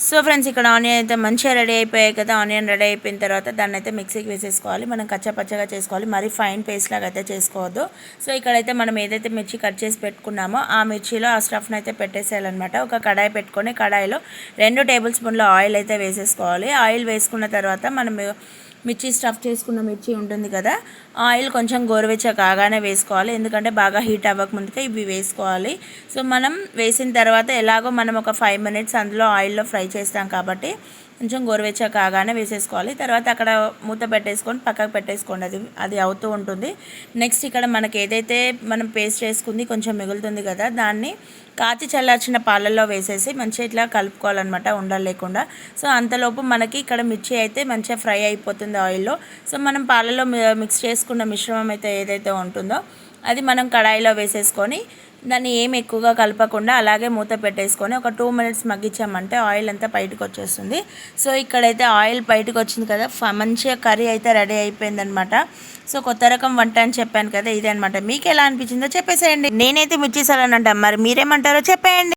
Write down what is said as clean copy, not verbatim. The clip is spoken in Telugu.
సో ఫ్రెండ్స్, ఇక్కడ ఆనియన్ అయితే మంచిగా రెడీ అయిపోయాయి కదా. ఆనియన్ రెడీ అయిపోయిన తర్వాత దాన్ని అయితే మిక్సీకి వేసేసుకోవాలి. మనం కచ్చపచ్చగా చేసుకోవాలి, మరీ ఫైన్ పేస్ట్ లాగా అయితే చేసుకోవద్దు. సో ఇక్కడైతే మనం ఏదైతే మిర్చి కట్ చేసి పెట్టుకున్నామో ఆ మిర్చిలో ఆ స్టఫ్ని అయితే పెట్టేసేయాలన్నమాట. ఒక కడాయి పెట్టుకొని కడాయిలో 2 టేబుల్ స్పూన్ల ఆయిల్ అయితే వేసేసుకోవాలి. ఆయిల్ వేసుకున్న తర్వాత మనం మిర్చి స్టఫ్ చేసుకున్న మిర్చి ఉంటుంది కదా, ఆయిల్ కొంచెం గోరువెచ్చగా కాగానే వేసుకోవాలి. ఎందుకంటే బాగా హీట్ అవ్వక ముందుకే ఇవి వేసుకోవాలి. సో మనం వేసిన తర్వాత ఎలాగో మనం ఒక 5 మినిట్స్ అందులో ఆయిల్లో ఫ్రై చేస్తాం కాబట్టి కొంచెం గోరువెచ్చగా కాగానే వేసేసుకోవాలి. తర్వాత అక్కడ మూత పెట్టేసుకొని పక్కకు పెట్టేసుకోండి, అది అవుతూ ఉంటుంది. నెక్స్ట్ ఇక్కడ మనకి ఏదైతే మనం పేస్ట్ చేసుకుంది కొంచెం మిగులుతుంది కదా, దాన్ని కాచి చల్లార్చిన పాలల్లో వేసేసి మంచిగా ఇట్లా కలుపుకోవాలన్నమాట, ఉండలు లేకుండా. సో అంతలోపు మనకి ఇక్కడ మిర్చి అయితే మంచిగా ఫ్రై అయిపోతుంది ఆయిల్లో. సో మనం పాలలో మిక్స్ చేసుకున్న మిశ్రమం అయితే ఏదైతే ఉంటుందో అది మనం కడాయిలో వేసేసుకొని దాన్ని ఏం ఎక్కువగా కలపకుండా అలాగే మూత పెట్టేసుకొని ఒక 2 మినిట్స్ మగ్గించామంటే ఆయిల్ అంతా బయటకు వచ్చేస్తుంది. సో ఇక్కడైతే ఆయిల్ బయటకు వచ్చింది కదా, మంచిగా కర్రీ అయితే రెడీ అయిపోయిందనమాట. సో కొత్త రకం వంట అని చెప్పాను కదా, ఇదే అనమాట. మీకు ఎలా అనిపించిందో చెప్పేసేయండి. నేనైతే మిర్చి సలాడ్ అంటాను, మరి మీరేమంటారో చెప్పేయండి.